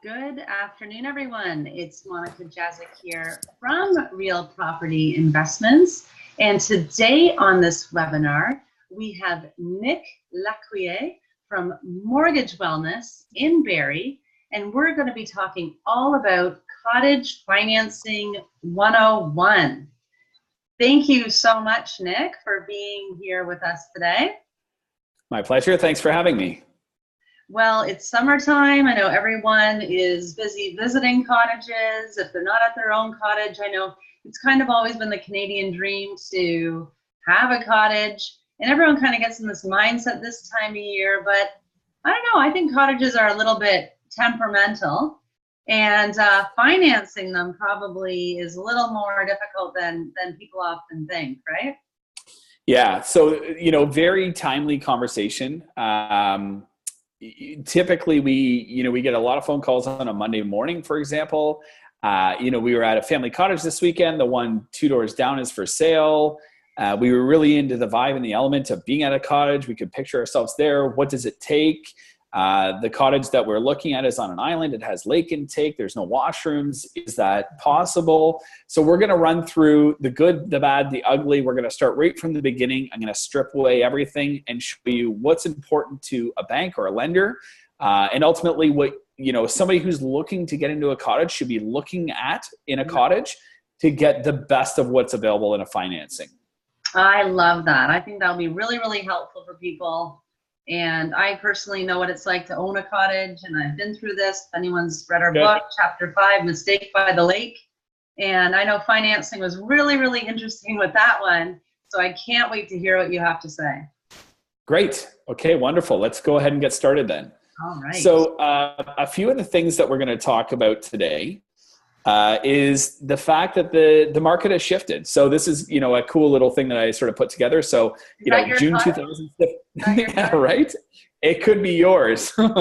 Good afternoon, everyone. It's Monica Jazik here from Real Property Investments. And today on this webinar, we have Nick Laquier from Mortgage Wellness in Barrie, and we're going to be talking all about Cottage Financing 101. Thank you so much, Nick, for being here with us today. My pleasure. Thanks for having me. Well, it's summertime. I know everyone is busy visiting cottages. If they're not at their own cottage, I know it's kind of always been the Canadian dream to have a cottage. And everyone kind of gets in this mindset this time of year. But I don't know, I think cottages are a little bit temperamental. And financing them probably is a little more difficult than people often think, right? Yeah. So, very timely conversation. Typically we get a lot of phone calls on a Monday morning, for example. We were at a family cottage this weekend. The one 2 doors down is for sale. We were really into the vibe and the element of being at a cottage. We could picture ourselves there. What does it take? The cottage that we're looking at is on an island. It has lake intake. There's no washrooms. Is that possible? So we're going to run through the good, the bad, the ugly. We're going to start right from the beginning. I'm going to strip away everything and show you what's important to a bank or a lender. And ultimately what, somebody who's looking to get into a cottage should be looking at in a cottage to get the best of what's available in a financing. I love that. I think that'll be really, really helpful for people. And I personally know what it's like to own a cottage, and I've been through this. If anyone's read our book, Chapter 5, Mistake by the Lake. And I know financing was really, really interesting with that one. So I can't wait to hear what you have to say. Great. Okay, wonderful. Let's go ahead and get started then. All right. So a few of the things that we're going to talk about today is the fact that the market has shifted. So this is, a cool little thing that I sort of put together. So, June 2006, yeah, right? It could be yours. Listed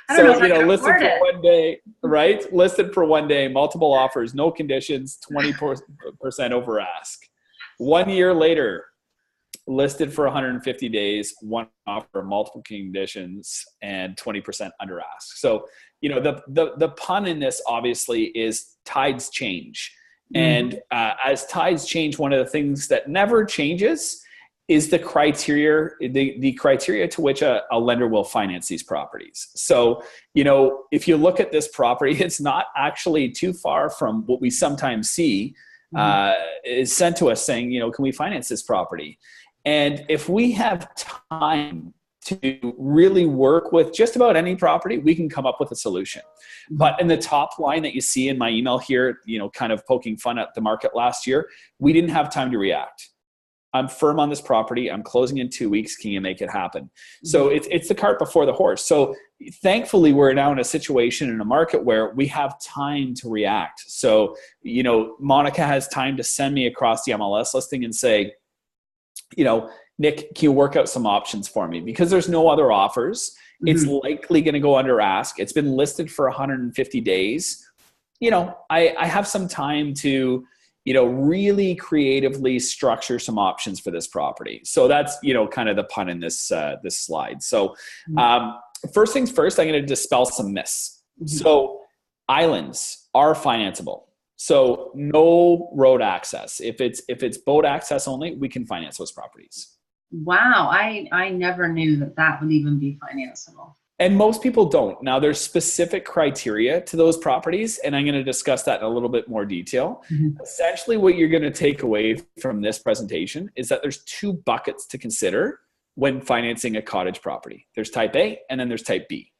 for one day, right? Listed for one day, multiple offers, no conditions, 20% over ask. 1 year later, listed for 150 days, one offer, multiple conditions, and 20% under ask. So, the pun in this obviously is tides change. And as tides change, one of the things that never changes is the criteria to which a lender will finance these properties. So, if you look at this property, it's not actually too far from what we sometimes see is sent to us saying, can we finance this property? And if we have time to really work with just about any property, we can come up with a solution. But in the top line that you see in my email here, kind of poking fun at the market last year, we didn't have time to react. I'm firm on this property. I'm closing in 2 weeks. Can you make it happen? So it's the cart before the horse. So thankfully, we're now in a situation in a market where we have time to react. So, Monica has time to send me across the MLS listing and say, Nick, can you work out some options for me? Because there's no other offers. It's likely going to go under ask. It's been listed for 150 days. I have some time to, really creatively structure some options for this property. So that's, kind of the pun in this slide. So first things first, I'm going to dispel some myths. So islands are financeable. So no road access. If it's boat access only, we can finance those properties. Wow, I never knew that would even be financeable. And most people don't. Now, there's specific criteria to those properties, and I'm going to discuss that in a little bit more detail. Essentially, what you're going to take away from this presentation is that there's two buckets to consider when financing a cottage property. There's type A, and then there's type B.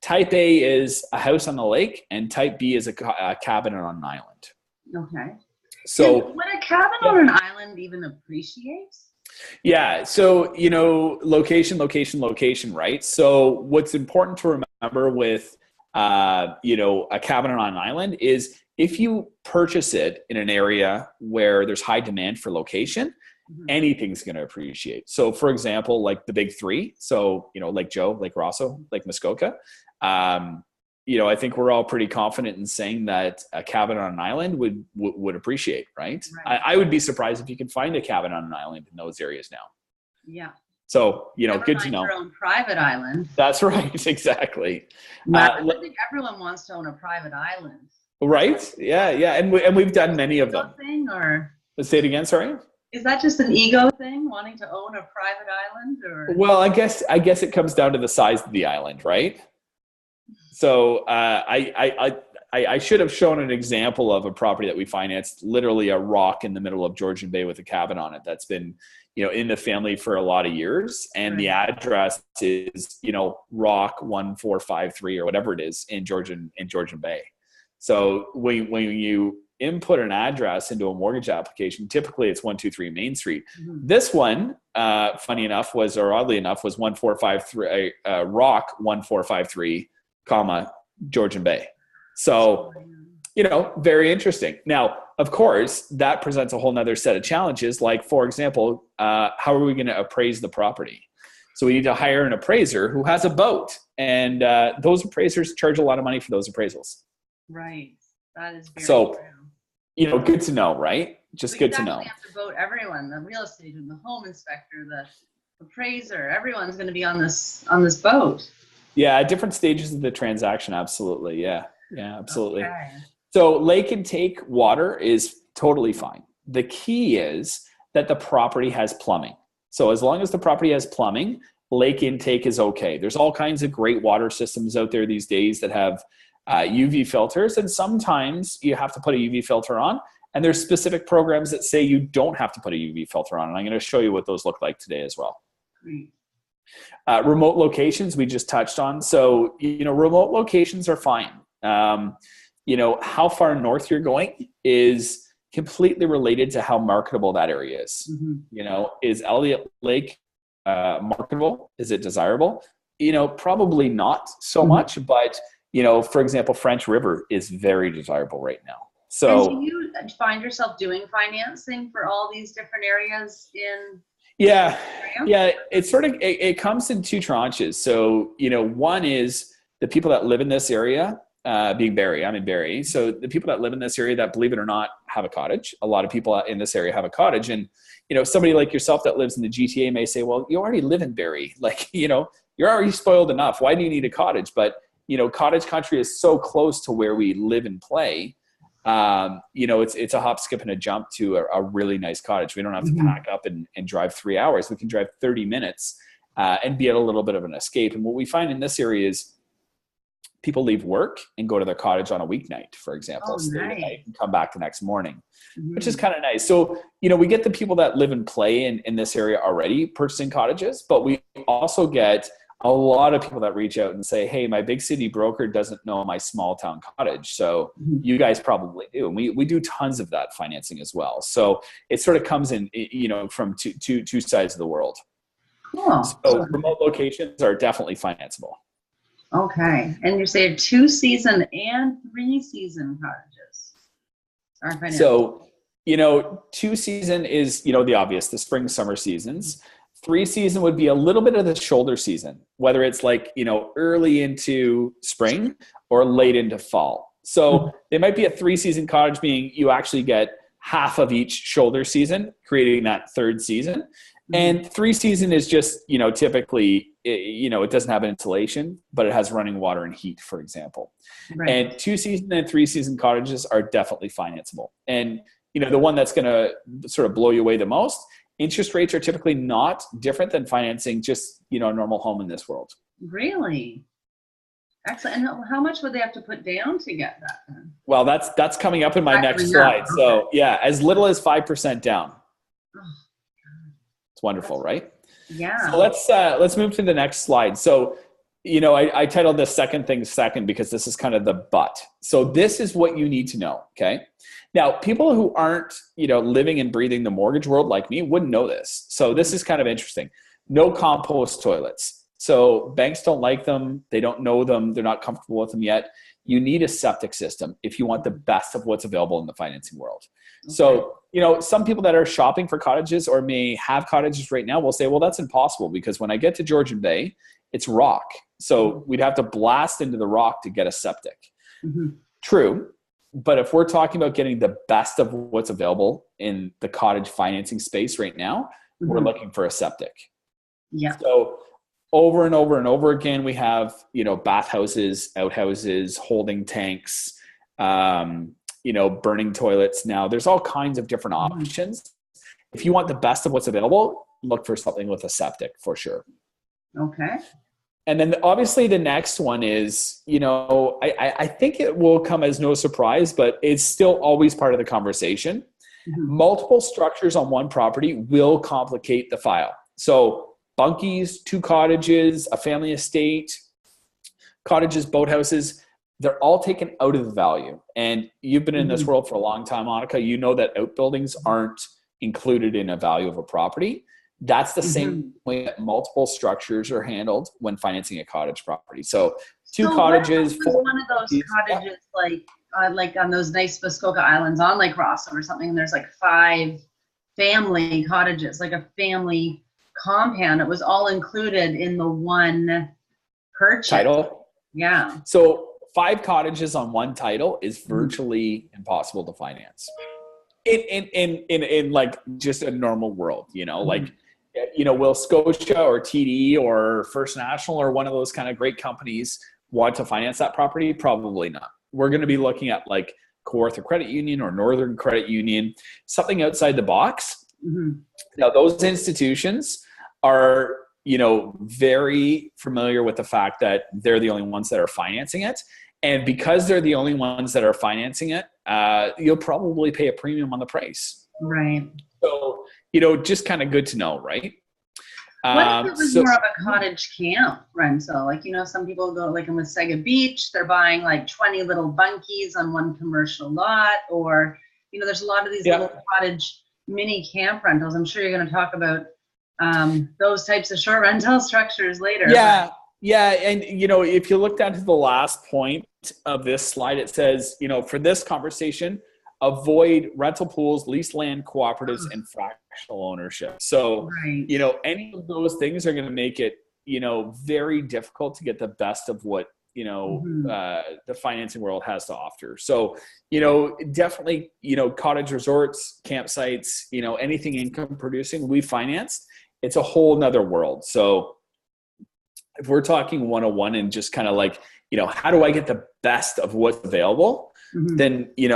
Type A is a house on the lake, and type B is a cabin on an island. Okay. So would a cabin on an island even appreciate? Yeah. So, location, right? So what's important to remember with, a cabin on an island is if you purchase it in an area where there's high demand for location, anything's going to appreciate. So for example, like the big three, so, Lake Joe, Lake Rosso, Lake Muskoka, I think we're all pretty confident in saying that a cabin on an island would appreciate, right? I would be surprised if you could find a cabin on an island in those areas now. Yeah. So, Never good to mind know. your own private island. That's right. Exactly. I think everyone wants to own a private island. Right. Yeah. Yeah. And we've done many of them. Thing, or Let's say it again. Sorry. is that just an ego thing, wanting to own a private island? Or Well, I guess it comes down to the size of the island, right? So I should have shown an example of a property that we financed, literally a rock in the middle of Georgian Bay with a cabin on it that's been, in the family for a lot of years. And the address is, rock 1453 or whatever it is in Georgian Bay. So when you input an address into a mortgage application, typically it's 123 Main Street. Mm-hmm. This one, oddly enough, was 1453 rock 1453, Georgian Bay. So, very interesting. Now, of course, that presents a whole nother set of challenges. Like, for example, how are we going to appraise the property? So we need to hire an appraiser who has a boat, and those appraisers charge a lot of money for those appraisals. Right. That is very true. Good to know, right? Just good to know. We have to vote everyone, the real estate agent, the home inspector, the appraiser, everyone's going to be on this boat. Yeah, at different stages of the transaction, absolutely. Yeah, absolutely. Okay. So lake intake water is totally fine. The key is that the property has plumbing. So as long as the property has plumbing, lake intake is okay. There's all kinds of great water systems out there these days that have UV filters, and sometimes you have to put a UV filter on, and there's specific programs that say you don't have to put a UV filter on, and I'm going to show you what those look like today as well. Great. Remote locations we just touched on. So, remote locations are fine. How far north you're going is completely related to how marketable that area is. Mm-hmm. Is Elliott Lake marketable? Is it desirable? Probably not so much, but for example, French River is very desirable right now. So and do you find yourself doing financing for all these different areas in? Yeah. It's sort of, it comes in two tranches. So, one is the people that live in this area, being Barrie, I'm in Barrie. So the people that live in this area that, believe it or not, have a cottage. A lot of people in this area have a cottage. And, somebody like yourself that lives in the GTA may say, well, you already live in Barrie. Like, you're already spoiled enough. Why do you need a cottage? But, cottage country is so close to where we live and play. It's a hop, skip, and a jump to a really nice cottage. We don't have to pack up and drive 3 hours. We can drive 30 minutes and be at a little bit of an escape. And what we find in this area is people leave work and go to their cottage on a weeknight, for example, stay the night and come back the next morning, which is kind of nice. So, we get the people that live and play in this area already purchasing cottages, but we also get a lot of people that reach out and say, hey, my big city broker doesn't know my small town cottage. So you guys probably do. And we do tons of that financing as well. So it sort of comes in, from two sides of the world. Cool. So remote locations are definitely financeable. Okay. And you say 2-season and 3-season cottages are financeable. So, 2-season is, the obvious, the spring, summer seasons. 3-season would be a little bit of the shoulder season, whether it's like, early into spring or late into fall. So they might be a 3-season cottage, meaning you actually get half of each shoulder season, creating that 3rd season. And 3-season is just, typically, it doesn't have an insulation, but it has running water and heat, for example. Right. And 2-season and 3-season cottages are definitely financeable. And, the one that's going to sort of blow you away the most, interest rates are typically not different than financing just, a normal home in this world. Really? Excellent. And how much would they have to put down to get that then? Well, that's coming up in my next slide. Okay. So yeah, as little as 5% down. Oh, it's wonderful, right? Yeah. So let's move to the next slide. So, I titled this second thing second because this is kind of the but. So this is what you need to know. Okay. Now, people who aren't, living and breathing the mortgage world like me wouldn't know this. So this is kind of interesting. No compost toilets. So banks don't like them. They don't know them. They're not comfortable with them yet. You need a septic system if you want the best of what's available in the financing world. Okay. So, some people that are shopping for cottages or may have cottages right now will say, well, that's impossible because when I get to Georgian Bay, it's rock. So we'd have to blast into the rock to get a septic. True. But if we're talking about getting the best of what's available in the cottage financing space right now, we're looking for a septic. Yeah. So over and over and over again, we have, bathhouses, outhouses, holding tanks, burning toilets. Now there's all kinds of different options. If you want the best of what's available, look for something with a septic for sure. Okay. And then obviously the next one is, I think it will come as no surprise, but it's still always part of the conversation. Mm-hmm. Multiple structures on one property will complicate the file. So bunkies, 2 cottages, a family estate, cottages, boathouses, they're all taken out of the value. And you've been in this world for a long time, Monica. You know that outbuildings aren't included in a value of a property. That's the same way that multiple structures are handled when financing a cottage property. So 2 cottages. What was one of those cottages like on those nice Muskoka Islands on Lake Rossum or something? And there's like 5 family cottages, like a family compound. It was all included in the one purchase. Title. Yeah. So 5 cottages on one title is virtually impossible to finance. In like just a normal world, like. Will Scotia or TD or First National or one of those kind of great companies want to finance that property? Probably not. We're going to be looking at like Kawartha Credit Union or Northern Credit Union, something outside the box. Now, those institutions are, very familiar with the fact that they're the only ones that are financing it. And because they're the only ones that are financing it, you'll probably pay a premium on the price. Right. So, just kind of good to know, right? What if it was more of a cottage camp rental? Like, some people go like in Wasaga Beach, they're buying like 20 little bunkies on one commercial lot, or, there's a lot of these little cottage mini camp rentals. I'm sure you're going to talk about those types of short rental structures later. Yeah. Yeah. And, if you look down to the last point of this slide, it says, for this conversation, avoid rental pools, leased land cooperatives, and fractional ownership. So, any of those things are going to make it, very difficult to get the best of what, the financing world has to offer. So, definitely, cottage resorts, campsites, anything income producing, we financed. It's a whole nother world. So if we're talking 101 and just kind of like, how do I get the best of what's available? Then, we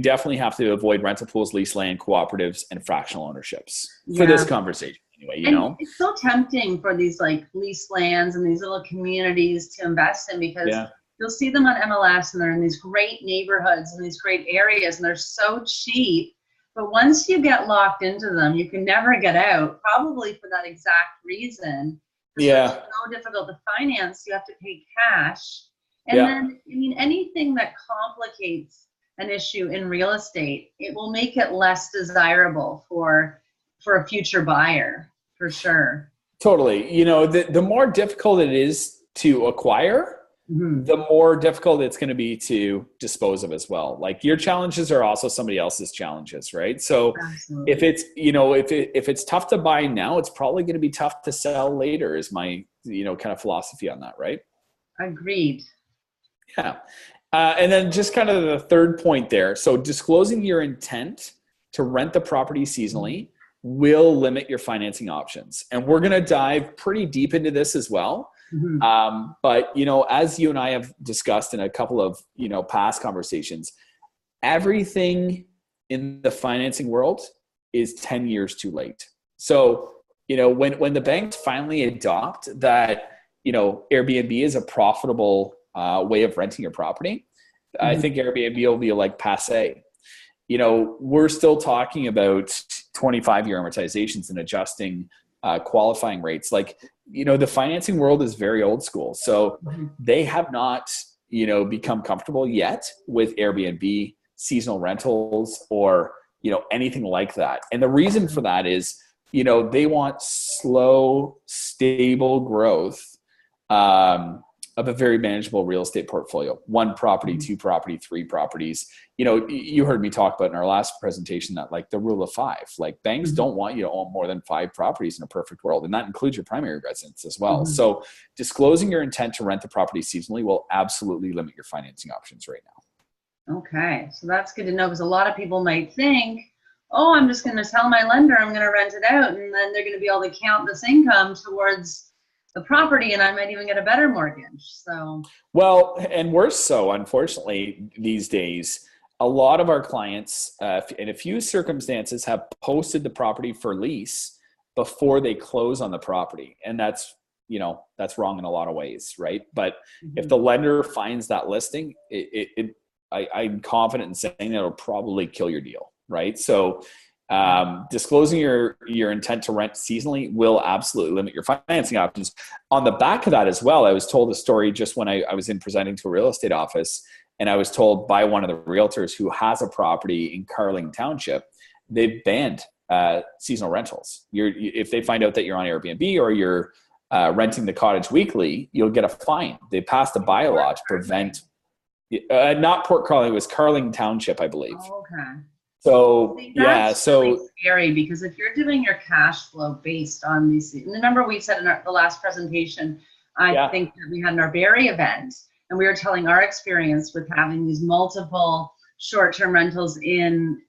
definitely have to avoid rental pools, lease land, cooperatives, and fractional ownerships for this conversation. Anyway, it's so tempting for these like lease lands and these little communities to invest in, because you'll see them on MLS and they're in these great neighborhoods and these great areas and they're so cheap. But once you get locked into them, you can never get out, probably for that exact reason. It's so difficult to finance. You have to pay cash. And then, anything that complicates an issue in real estate, it will make it less desirable for a future buyer, for sure. Totally. The more difficult it is to acquire, the more difficult it's going to be to dispose of as well. Like your challenges are also somebody else's challenges, right? So if it's, if it's tough to buy now, it's probably going to be tough to sell later is my, kind of philosophy on that, right? Agreed. Yeah. And then just kind of the third point there. So disclosing your intent to rent the property seasonally will limit your financing options. And we're going to dive pretty deep into this as well. But, as you and I have discussed in a couple of, past conversations, everything in the financing world is 10 years too late. So, when the banks finally adopt that, Airbnb is a profitable way of renting your property, I think Airbnb will be like passe. We're still talking about 25-year amortizations and adjusting qualifying rates. Like, the financing world is very old school. So they have not, become comfortable yet with Airbnb, seasonal rentals, or, anything like that. And the reason for that is, they want slow, stable growth of a very manageable real estate portfolio. 1 property, 2 property, 3 properties. You heard me talk about in our last presentation that like the rule of 5, like banks don't want you to own more than 5 properties in a perfect world. And that includes your primary residence as well. So disclosing your intent to rent the property seasonally will absolutely limit your financing options right now. Okay. So that's good to know, because a lot of people might think, oh, I'm just going to tell my lender I'm going to rent it out, and then they're going to be able to count this income towards the property, and I might even get a better mortgage. So, well, and worse so, unfortunately, these days, a lot of our clients, in a few circumstances, have posted the property for lease before they close on the property, and that's wrong in a lot of ways, right? But if the lender finds that listing, I'm confident in saying that it'll probably kill your deal, right? So disclosing your intent to rent seasonally will absolutely limit your financing options. On the back of that as well, I was told a story just when I was in presenting to a real estate office, and I was told by one of the realtors who has a property in Carling Township, they've banned seasonal rentals. If they find out that you're on Airbnb or you're renting the cottage weekly, you'll get a fine. They passed a bylaw to prevent, not Port Carling, it was Carling Township, I believe. oh, okay. So, See, yeah, that's so really scary, because if you're doing your cash flow based on these, and remember we said in the last presentation, I think that we had an Barberry event, and we were telling our experience with having these multiple short-term rentals in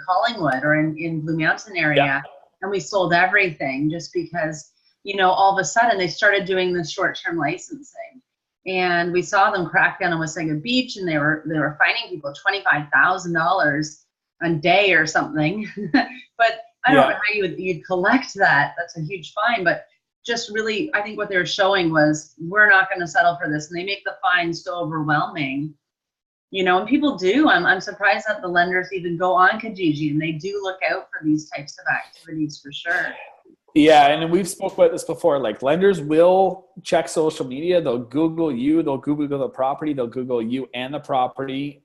Collingwood or in Blue Mountain area, and we sold everything just because, all of a sudden they started doing the short-term licensing, and we saw them crack down on Wasaga Beach, and they were fining people $25,000 a day or something. But I don't know how you'd collect that. That's a huge fine. But just really, I think what they were showing was, we're not going to settle for this, and they make the fines so overwhelming. And people do. I'm surprised that the lenders even go on Kijiji, and they do look out for these types of activities for sure. Yeah, and we've spoke about this before. Like, lenders will check social media. They'll Google you. They'll Google the property. They'll Google you and the property.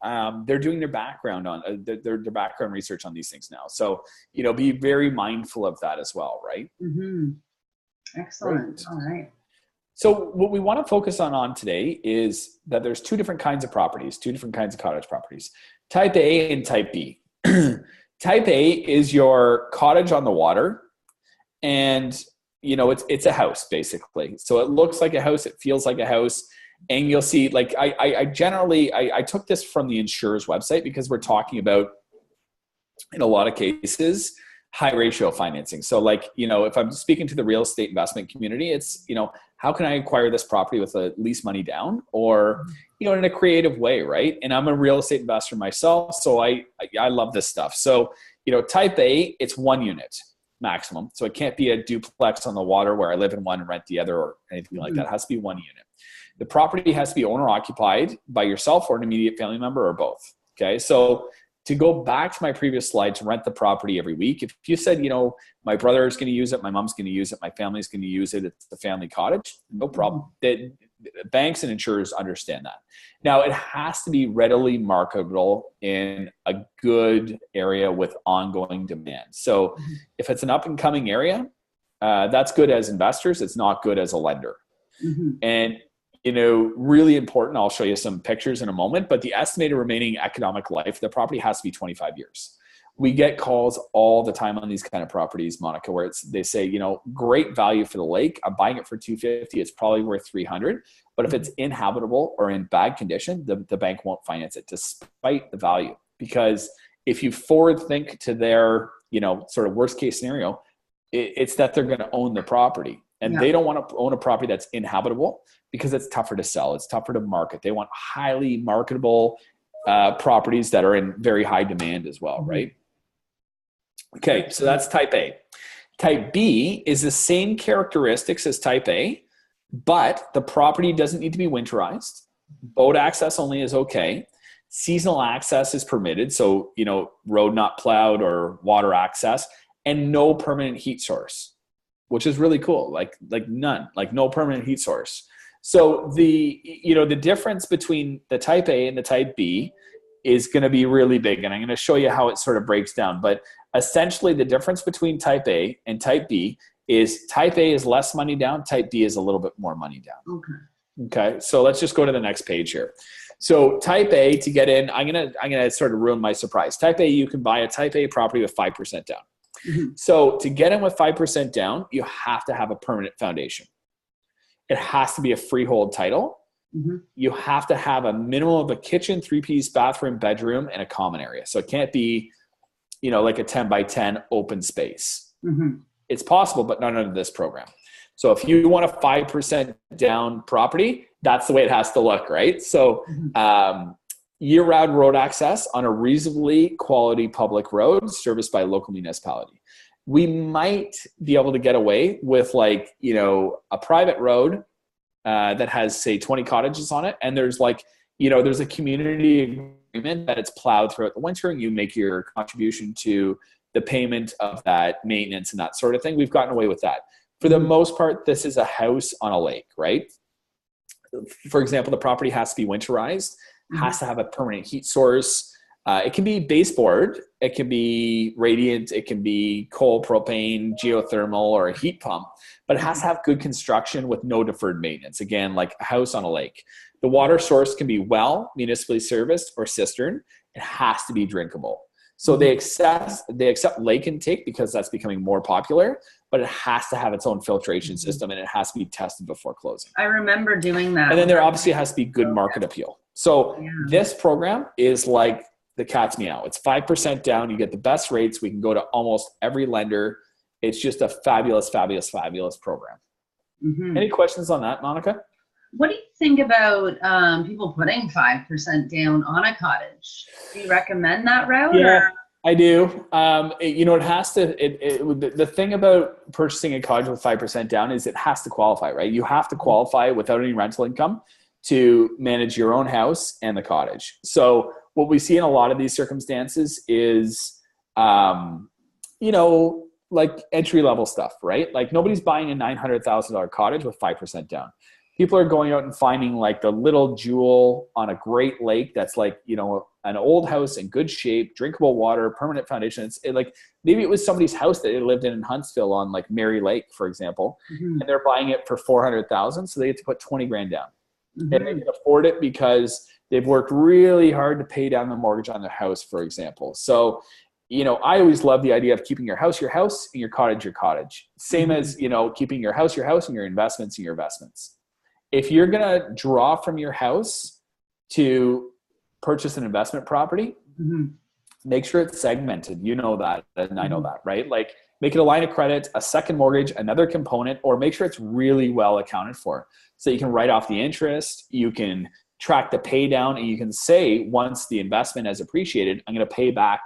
They're doing their background on their background research on these things now. So, be very mindful of that as well, right? Mm-hmm. Excellent. Great. All right. So what we want to focus on today is that there's two different kinds of properties, two different kinds of cottage properties, type A and type B. Type A is your cottage on the water. And, it's a house basically. So it looks like a house, it feels like a house. And you'll see, like, I generally took this from the insurer's website, because we're talking about, in a lot of cases, high ratio financing. So, like, if I'm speaking to the real estate investment community, it's, how can I acquire this property with the least money down, or, in a creative way, right? And I'm a real estate investor myself, so I love this stuff. So, type A, it's one unit maximum. So it can't be a duplex on the water where I live in one and rent the other or anything like that. It has to be one unit. The property has to be owner occupied by yourself or an immediate family member, or both. Okay. So to go back to my previous slide, to rent the property every week, if you said, my brother is going to use it, my mom's going to use it, my family's going to use it, it's the family cottage, no problem. Banks and insurers understand that. Now, it has to be readily marketable in a good area with ongoing demand. So if it's an up and coming area, that's good as investors. It's not good as a lender. And, really important, I'll show you some pictures in a moment, but the estimated remaining economic life of the property has to be 25 years. We get calls all the time on these kind of properties, Monica, where they say, great value for the lake. I'm buying it for $250. It's probably worth $300. But if it's inhabitable or in bad condition, the bank won't finance it, despite the value. Because if you forward think to their, sort of worst case scenario, it's that they're going to own the property. And they don't want to own a property that's inhabitable, because it's tougher to sell. It's tougher to market. They want highly marketable properties that are in very high demand as well, right? Okay, so that's type A. Type B is the same characteristics as type A, but the property doesn't need to be winterized. Boat access only is okay. Seasonal access is permitted, so, road not plowed or water access, and no permanent heat source, which is really cool. Like none, like no permanent heat source. So the difference between the type A and the type B is going to be really big. And I'm going to show you how it sort of breaks down. But essentially the difference between type A and type B is type A is less money down. Type B is a little bit more money down. Okay. So let's just go to the next page here. So type A, to get in, I'm going to sort of ruin my surprise. Type A, you can buy a type A property with 5% down. So to get in with 5% down, you have to have a permanent foundation. It has to be a freehold title. You have to have a minimum of a kitchen, 3-piece bathroom, bedroom, and a common area. So it can't be, like a 10 by 10 open space. Mm-hmm. It's possible, but not under this program. So if you want a 5% down property, that's the way it has to look, right? So year-round road access on a reasonably quality public road serviced by a local municipality. We might be able to get away with like, a private road that has, say, 20 cottages on it. And there's like, there's a community agreement that it's plowed throughout the winter and you make your contribution to the payment of that maintenance and that sort of thing. We've gotten away with that. For the most part, this is a house on a lake, right? For example, the property has to be winterized, has to have a permanent heat source. It can be baseboard, it can be radiant, it can be coal, propane, geothermal, or a heat pump, but it has to have good construction with no deferred maintenance. Again, like a house on a lake. The water source can be well, municipally serviced, or cistern. It has to be drinkable. So they accept lake intake because that's becoming more popular, but it has to have its own filtration system and it has to be tested before closing. I remember doing that. And then there obviously has to be good market appeal. So this program is like the cat's meow. It's 5% down. You get the best rates. We can go to almost every lender. It's just a fabulous, fabulous, fabulous program. Mm-hmm. Any questions on that, Monica? What do you think about people putting 5% down on a cottage? Do you recommend that route? Yeah, or? I do. It has to. The thing about purchasing a cottage with 5% down is it has to qualify, right? You have to qualify without any rental income to manage your own house and the cottage. So what we see in a lot of these circumstances is, like entry level stuff, right? Like nobody's buying a $900,000 cottage with 5% down. People are going out and finding like the little jewel on a great lake that's like, an old house in good shape, drinkable water, permanent foundation. Maybe it was somebody's house that they lived in Huntsville on like Mary Lake, for example, and they're buying it for $400,000. So they have to put 20 grand down. And they can afford it because they've worked really hard to pay down the mortgage on their house, for example. So, I always love the idea of keeping your house, and your cottage. Same as, keeping your house, and your investments. If you're going to draw from your house to purchase an investment property, make sure it's segmented. You know that, and I know that, right? Like make it a line of credit, a second mortgage, another component, or make sure it's really well accounted for. So you can write off the interest, you can track the pay down, and you can say, once the investment has appreciated, I'm going to pay back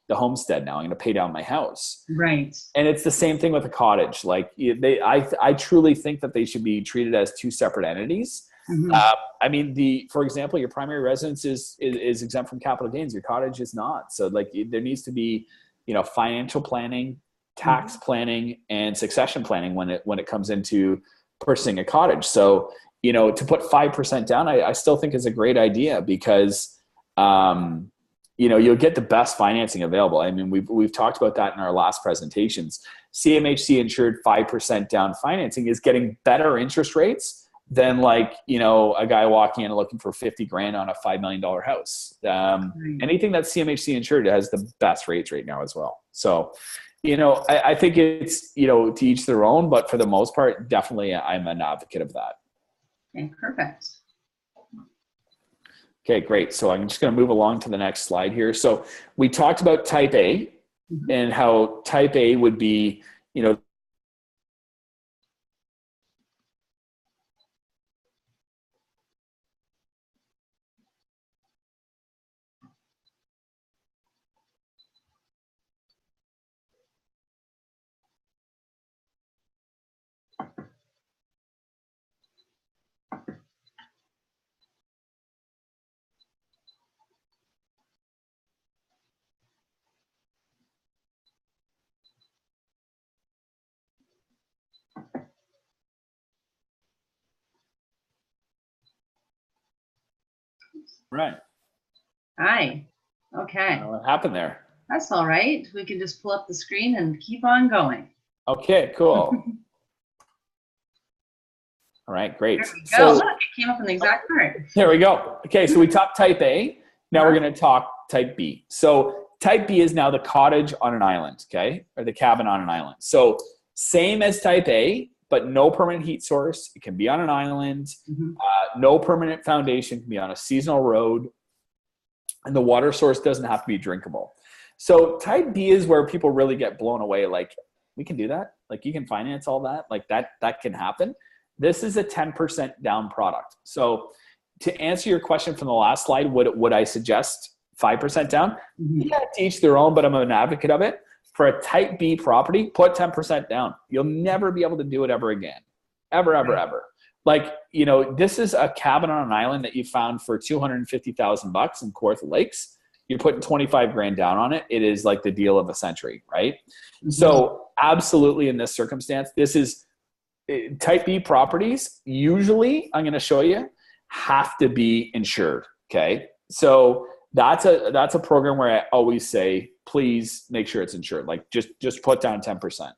the homestead now. I'm going to pay down my house. Right. And it's the same thing with a cottage. Like I truly think that they should be treated as two separate entities. For example, your primary residence is exempt from capital gains. Your cottage is not. So like there needs to be, financial planning, tax planning, and succession planning when it comes into purchasing a cottage. So, to put 5% down, I still think is a great idea because, you'll get the best financing available. I mean, we've talked about that in our last presentations. CMHC insured 5% down financing is getting better interest rates than like, a guy walking in and looking for 50 grand on a $5 million house. Anything that's CMHC insured has the best rates right now as well. So, I think it's, to each their own, but for the most part, definitely I'm an advocate of that. Okay, perfect. Okay, great. So I'm just going to move along to the next slide here. So we talked about type A and how type A would be, right. Hi. Okay. What happened there? That's all right. We can just pull up the screen and keep on going. Okay, cool. All right, great. There we go. So, look, it came up in the exact part. There we go. Okay, so we talked type A. Now we're going to talk type B. So type B is now the cottage on an island, okay, or the cabin on an island. So same as type A, but no permanent heat source. It can be on an island. No permanent foundation. It can be on a seasonal road. And the water source doesn't have to be drinkable. So type B is where people really get blown away. Like, we can do that. Like, you can finance all that. Like, that can happen. This is a 10% down product. So to answer your question from the last slide, would I suggest 5% down? Yeah, to each their own, but I'm an advocate of it. For a type B property, put 10% down. You'll never be able to do it ever again. Ever, ever, ever. Like, you know, this is a cabin on an island that you found for $250,000 in Kawartha Lakes. You're putting 25 grand down on it. It is like the deal of a century, right? So absolutely, in this circumstance, this is type B properties. Usually, I'm going to show you, have to be insured. Okay. So that's a program where I always say, please make sure it's insured. Like, just put down 10%.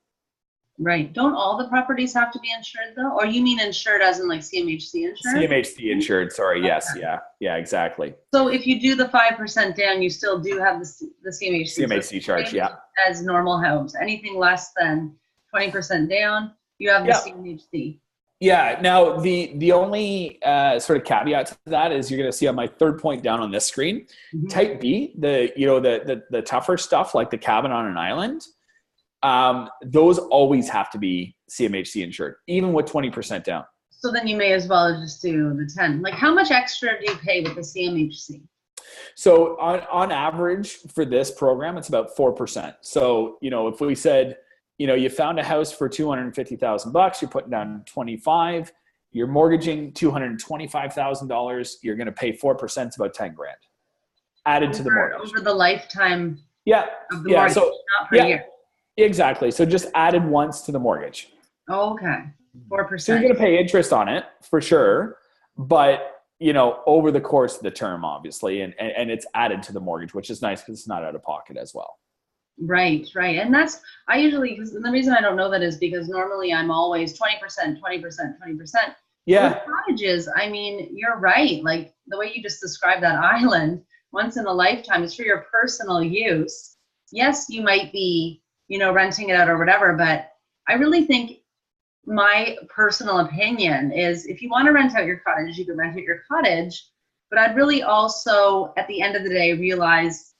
Right. Don't all the properties have to be insured though? Or you mean insured as in like CMHC insured? CMHC insured. Sorry. Okay. Yes. Yeah, exactly. So if you do the 5% down, you still do have the CMHC. CMHC charge. Yeah. As normal homes, anything less than 20% down, you have the CMHC. Yeah. Now the only sort of caveat to that is you're going to see on my third point down on this screen, type B, the tougher stuff like the cabin on an island, those always have to be CMHC insured, even with 20% down. So then you may as well just do the 10. Like, how much extra do you pay with the CMHC? So on average for this program, it's about 4%. So, you know, if we said, you know, you found a house for $250,000, you're putting down 25, you're mortgaging $225,000, you're going to pay 4%, it's about 10 grand added to the mortgage. Over the lifetime of the mortgage, so, not per year. Exactly. So just added once to the mortgage. Oh, okay. 4%. So you're going to pay interest on it for sure, but, you know, over the course of the term, obviously, and it's added to the mortgage, which is nice because it's not out of pocket as well. Right. And that's, I usually, because the reason I don't know that is because normally I'm always 20%. Yeah. With cottages, I mean, you're right. Like the way you just described that island, once in a lifetime, it's for your personal use. Yes, you might be, you know, renting it out or whatever, but I really think my personal opinion is if you want to rent out your cottage, you can rent out your cottage, but I'd really also, at the end of the day, realize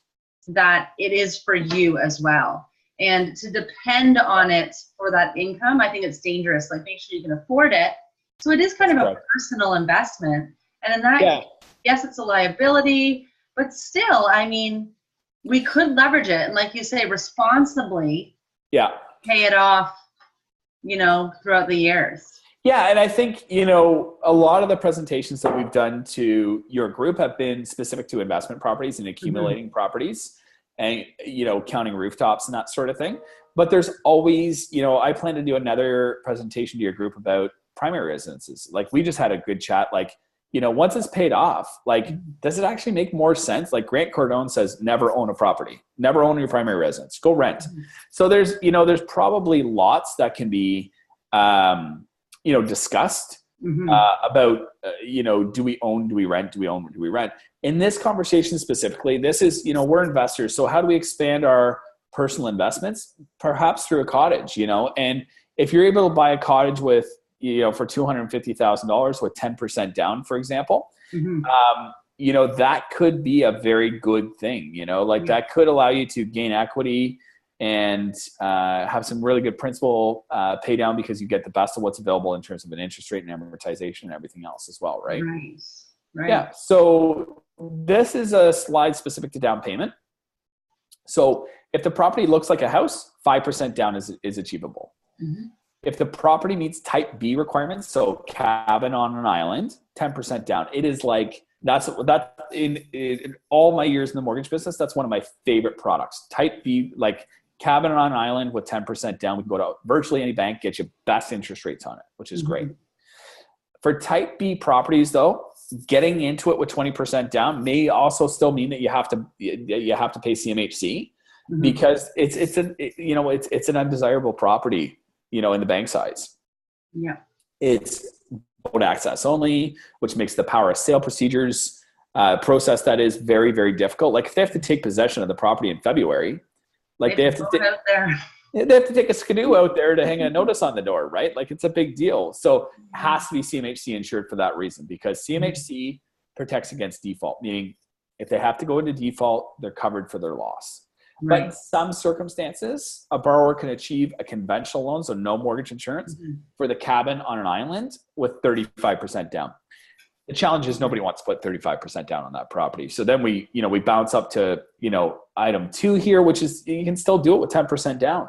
that it is for you as well. And to depend on it for that income, I think it's dangerous. Like, make sure you can afford it. So it is kind of a personal investment. And in that case, yes, it's a liability, but still, I mean, we could leverage it. And like you say, responsibly pay it off, you know, throughout the years. Yeah. And I think, you know, a lot of the presentations that we've done to your group have been specific to investment properties and accumulating properties and, you know, counting rooftops and that sort of thing. But there's always, you know, I plan to do another presentation to your group about primary residences. Like, we just had a good chat. Like, you know, once it's paid off, like, does it actually make more sense? Like Grant Cardone says, never own a property, never own your primary residence, go rent. So there's, you know, there's probably lots that can be, you know, discussed about, you know, do we own, do we rent, do we own, do we rent? In this conversation specifically, this is, you know, we're investors. So how do we expand our personal investments? Perhaps through a cottage, you know, and if you're able to buy a cottage with, you know, for $250,000 with 10% down, for example, you know, that could be a very good thing, you know, like that could allow you to gain equity and have some really good principal pay down because you get the best of what's available in terms of an interest rate and amortization and everything else as well, right? Right. Yeah. So this is a slide specific to down payment. So if the property looks like a house, 5% down is achievable. If the property meets type B requirements, so cabin on an island, 10% down. It is like, that's in all my years in the mortgage business, that's one of my favorite products. Type B, like cabin on an island with 10% down. We can go to virtually any bank, get you best interest rates on it, which is great. For type B properties though, getting into it with 20% down may also still mean that you have to pay CMHC because it's an undesirable property, you know, in the bank size. Yeah. It's vote access only, which makes the power of sale procedures process that is very, very difficult. Like if they have to take possession of the property in February, like they have to take a skidoo out there to hang a notice on the door, right? Like it's a big deal. So it has to be CMHC insured for that reason because CMHC protects against default, meaning if they have to go into default, they're covered for their loss. But Right. in some circumstances, a borrower can achieve a conventional loan, so no mortgage insurance, for the cabin on an island with 35% down. The challenge is nobody wants to put 35% down on that property. So then we bounce up to, item 2 here, which is you can still do it with 10% down.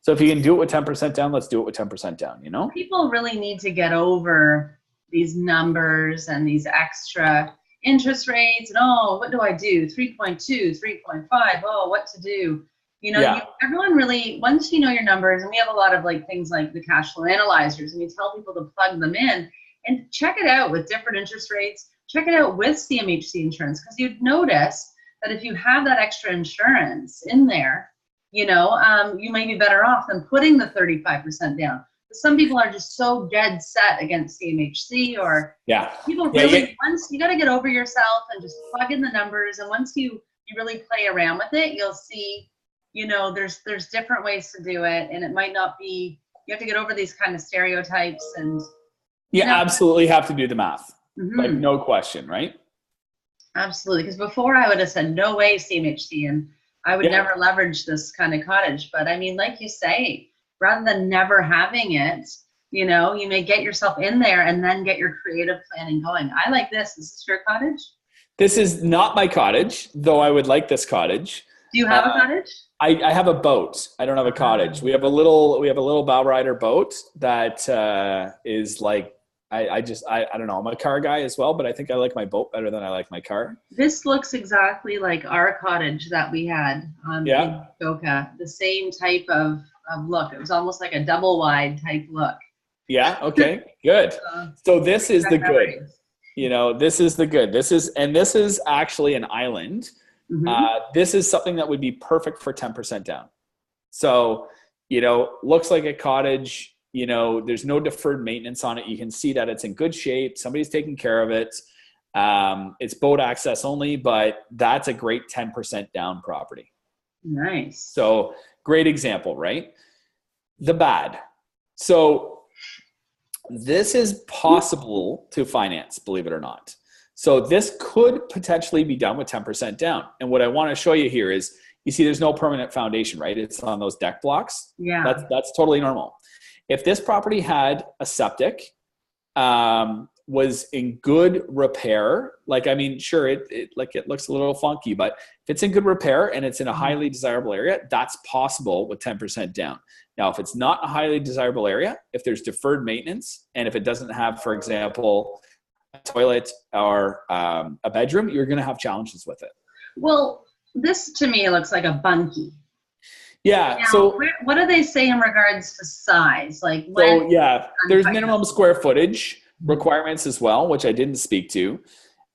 So if you can do it with 10% down, let's do it with 10% down, People really need to get over these numbers and these extra interest rates and, oh, what do I do? 3.2, 3.5, oh, what to do? Everyone really, once you know your numbers, and we have a lot of things like the cash flow analyzers, and we tell people to plug them in and check it out with different interest rates, check it out with CMHC insurance, because you'd notice that if you have that extra insurance in there, you may be better off than putting the 35% down. Some people are just so dead set against CMHC, or people really, once you got to get over yourself and just plug in the numbers. And once you really play around with it, you'll see, there's different ways to do it. And it might not be, you have to get over these kind of stereotypes and. You absolutely have to do the math. No question, right? Absolutely. Because before I would have said, no way CMHC, and I would never leverage this kind of cottage. But I mean, like you say, rather than never having it, you may get yourself in there and then get your creative planning going. I like this. Is this your cottage? This is not my cottage, though I would like this cottage. Do you have a cottage? I have a boat. I don't have a cottage. We have a little bow rider boat that is like, I don't know. I'm a car guy as well, but I think I like my boat better than I like my car. This looks exactly like our cottage that we had in Boca. The same type of look. It was almost like a double wide type look. Yeah. Okay. Good. So this is the good. This is the good. This is actually an island. This is something that would be perfect for 10% down. So, looks like a cottage. There's no deferred maintenance on it. You can see that it's in good shape. Somebody's taking care of it. It's boat access only, but that's a great 10% down property. Nice. So great example, right? The bad. So this is possible to finance, believe it or not. So this could potentially be done with 10% down. And what I want to show you here is, you see there's no permanent foundation, right? It's on those deck blocks. Yeah. That's totally normal. If this property had a septic, was in good repair, sure, it looks a little funky, but if it's in good repair and it's in a highly desirable area, that's possible with 10% down. Now, if it's not a highly desirable area, if there's deferred maintenance, and if it doesn't have, for example, a toilet or a bedroom, you're going to have challenges with it. Well, this to me looks like a bunkie. Yeah. Now, so what do they say in regards to size? There's minimum square footage requirements as well, which I didn't speak to.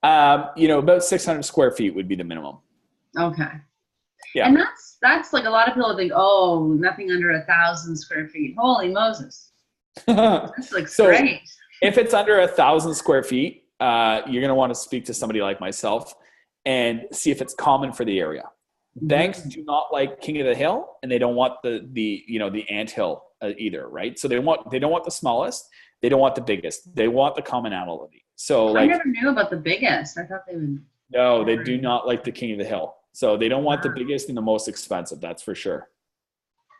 About 600 square feet would be the minimum. Okay. Yeah. And that's like a lot of people think, oh, nothing under 1,000 square feet. Holy Moses. This looks great. If it's under 1,000 square feet, you're going to want to speak to somebody like myself and see if it's common for the area. Banks do not like king of the hill, and they don't want the anthill either, right? So they don't want the smallest, they don't want the biggest, they want the commonality. So I never knew about the biggest. I thought they would. No, they do not like the king of the hill. So they don't want the biggest and the most expensive. That's for sure.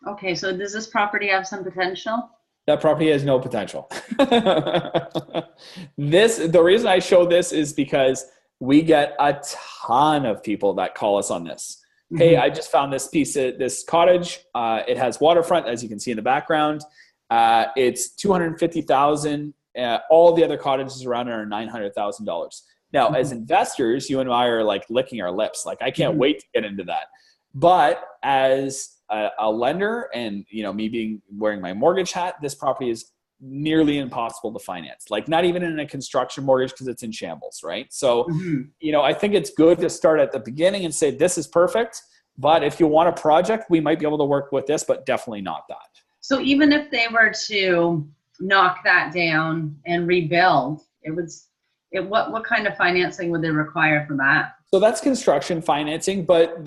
Okay, so does this property have some potential? That property has no potential. The reason I show this is because we get a ton of people that call us on this. Hey, I just found this cottage. It has waterfront, as you can see in the background. It's $250,000. All the other cottages around it are $900,000. Now, as investors, you and I are like licking our lips. Like, I can't wait to get into that. But as a lender, and me wearing my mortgage hat, this property is nearly impossible to finance. Like, not even in a construction mortgage, because it's in shambles, right? So, I think it's good to start at the beginning and say, this is perfect. But if you want a project, we might be able to work with this, but definitely not that. So even if they were to knock that down and rebuild, what kind of financing would they require for that? So that's construction financing, but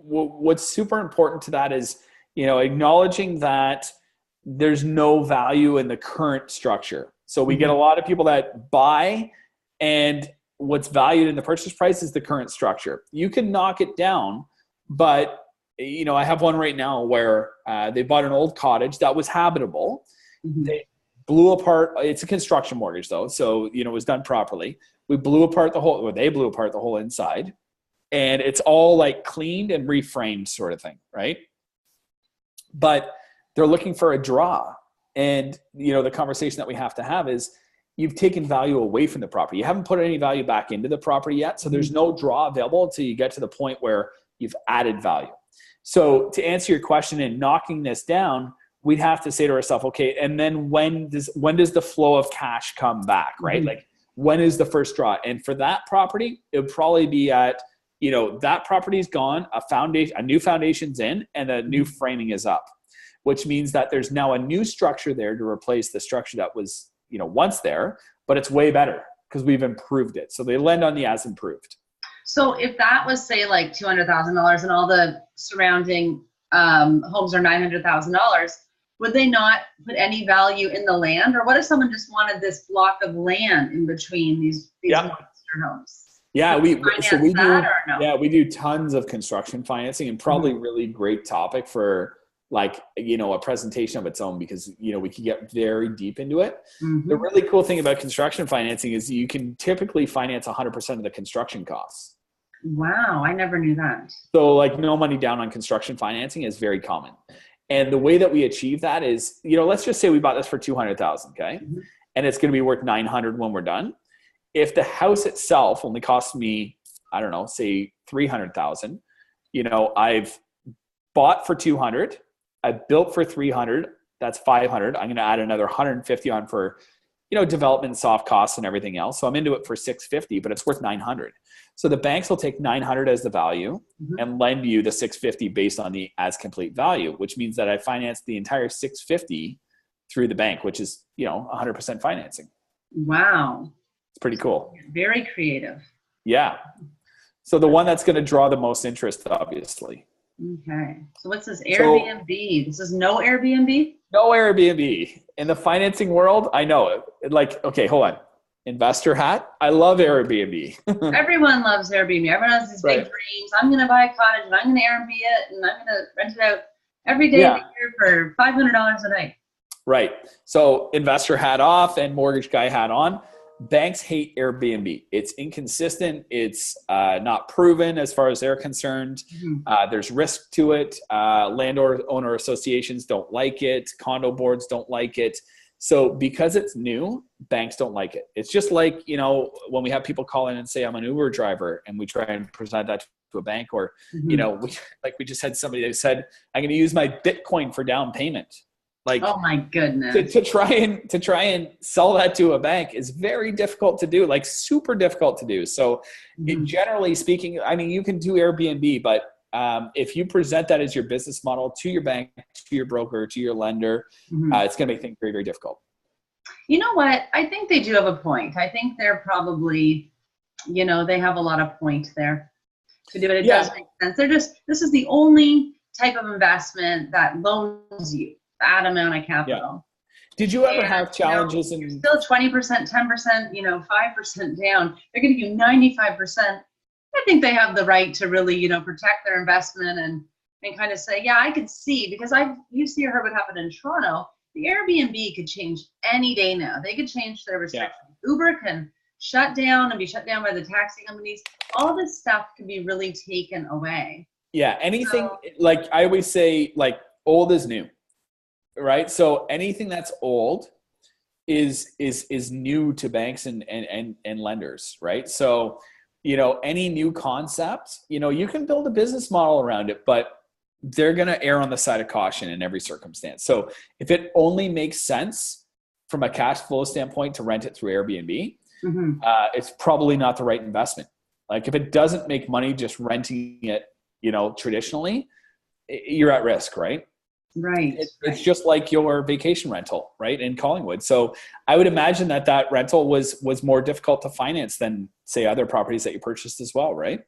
what's super important to that is, acknowledging that there's no value in the current structure. So we get a lot of people that buy, and what's valued in the purchase price is the current structure. You can knock it down, but I have one right now where they bought an old cottage that was habitable. Mhm. They blew apart. It's a construction mortgage though. So, it was done properly. They blew apart the whole inside, and it's all like cleaned and reframed sort of thing. Right. But they're looking for a draw. And, the conversation that we have to have is you've taken value away from the property. You haven't put any value back into the property yet. So there's no draw available until you get to the point where you've added value. So to answer your question and knocking this down, we'd have to say to ourselves, okay, and then when does the flow of cash come back, right? Like when is the first draw? And for that property, it would probably be at, that property's gone, a new foundation's in, and a new framing is up, which means that there's now a new structure there to replace the structure that was, once there, but it's way better because we've improved it. So they lend on the as improved. So if that was, say, like $200,000 and all the surrounding homes are $900,000, would they not put any value in the land? Or what if someone just wanted this block of land in between these monster homes? Yeah, we do tons of construction financing, and probably really great topic for a presentation of its own, because we can get very deep into it. The really cool thing about construction financing is you can typically finance 100% of the construction costs. Wow, I never knew that. So no money down on construction financing is very common. And the way that we achieve that is, let's just say we bought this for $200,000, okay? And it's going to be worth $900 when we're done. If the house itself only costs me, I don't know, say $300,000, I've bought for $200,000, I built for $300,000, that's $500,000. I'm going to add another $150,000 on for, development, soft costs, and everything else. So I'm into it for $650,000, but it's worth $900,000. So the banks will take $900,000 as the value and lend you the $650,000 based on the as complete value, which means that I financed the entire $650,000 through the bank, which is 100% financing. Wow, it's pretty cool. Very creative. Yeah. So the one that's going to draw the most interest, obviously. Okay. So what's this Airbnb? This is no Airbnb? No Airbnb. In the financing world, I know it. Okay, hold on. Investor hat. I love Airbnb. Everyone loves Airbnb. Everyone has these big dreams. I'm going to buy a cottage and I'm going to Airbnb it and I'm going to rent it out every day of the year for $500 a night. Right. So investor hat off and mortgage guy hat on. Banks hate Airbnb. It's inconsistent. It's not proven as far as they're concerned. There's risk to it. Landowner associations don't like it. Condo boards don't like it. So because it's new, banks don't like it. It's just like, when we have people call in and say, I'm an Uber driver, and we try and present that to a bank, or, we just had somebody that said, I'm going to use my Bitcoin for down payment. Oh my goodness. To try and sell that to a bank is very difficult to do, super difficult to do. So generally speaking, you can do Airbnb, but if you present that as your business model to your bank, to your broker, to your lender, it's going to make things very, very difficult. You know what? I think they do have a point. I think they're probably, they have a lot of point there to do it. It does make sense. This is the only type of investment that loans you that amount of capital. Did you ever have challenges in still 20%, 10%, 5% down? They're giving you 95%. I think they have the right to really, protect their investment and kind of say, I could see, because you see heard what happened in Toronto. The Airbnb could change any day now. They could change their restrictions. Uber can shut down and be shut down by the taxi companies. All this stuff can be really taken away. Yeah, anything, I always say, old is new. Right. So anything that's old is new to banks and lenders. Right. So, any new concept, you can build a business model around it, but they're going to err on the side of caution in every circumstance. So if it only makes sense from a cash flow standpoint to rent it through Airbnb, it's probably not the right investment. If it doesn't make money just renting it, traditionally, you're at risk. Right. Right. It's just like your vacation rental, right, in Collingwood. So I would imagine that rental was more difficult to finance than, say, other properties that you purchased as well, right?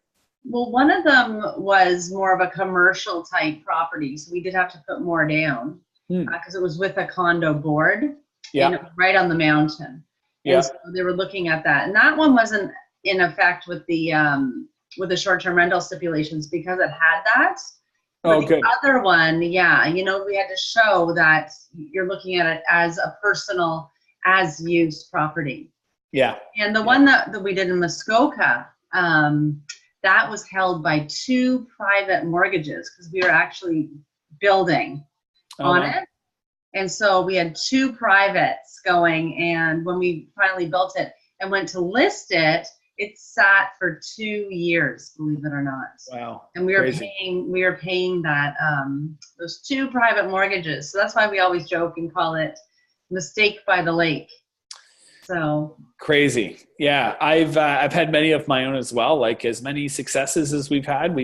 Well, one of them was more of a commercial type property, so we did have to put more down because it was with a condo board and it was right on the mountain. And so they were looking at that, and that one wasn't in effect with the short-term rental stipulations because it had that. But Oh, the good. other one, yeah, you know, we had to show that you're looking at it as a personal, as used property. Yeah. And the Yeah. one that we did in Muskoka, that was held by 2 private mortgages because we were actually building on Uh-huh. it. And so we had 2 privates going, and when we finally built it and went to list it, it sat for 2 years, believe it or not. Wow. And Crazy. we were paying that those 2 private mortgages. So that's why we always joke and call it mistake by the lake. So Crazy. Yeah. I've had many of my own as well. Like as many successes as we've had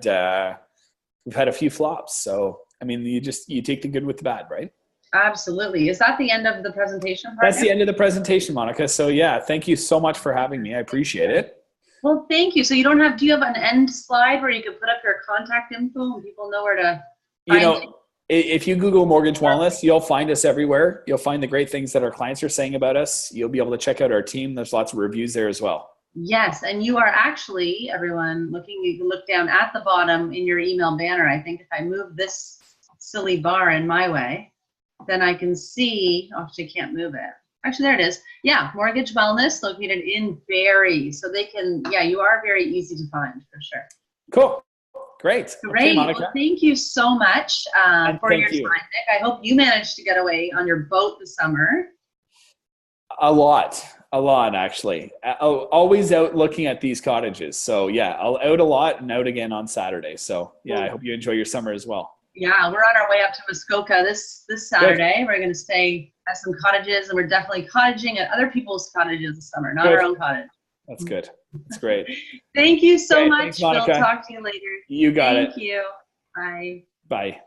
a few flops. So, I mean, you take the good with the bad, right? absolutely. Is that the end of the presentation part That's now? the end of the presentation, Monica. So yeah, thank you so much for having me. I appreciate it. Well, thank you. So do you have an end slide where you can put up your contact info and people know where to You find you? know, if you Google mortgage wellness, you'll find us everywhere. You'll find the great things that our clients are saying about us. You'll be able to check out our team. There's lots of reviews there as well. Yes, and you are actually, everyone looking, you can look down at the bottom in your email banner. I think if I move this silly bar in my way, then I can see, oh, actually can't move it. Actually, there it is. Yeah, Mortgage Wellness located in Barrie. So they can, yeah, you are very easy to find for sure. Cool. Great. Great. Okay, Monica. Well, thank you so much for thank your you. time, Nick. I hope you managed to get away on your boat this summer. A lot actually. Always out looking at these cottages. So yeah, I'll out a lot and out again on Saturday. So yeah, I hope you enjoy your summer as well. Yeah, we're on our way up to Muskoka this Saturday. We're going to stay at some cottages, and we're definitely cottaging at other people's cottages this summer, not our own cottage. That's good. That's great. Thank you so Great. much. Thanks, Monica. We'll talk to you later. You got it. Thank you. Bye. Bye.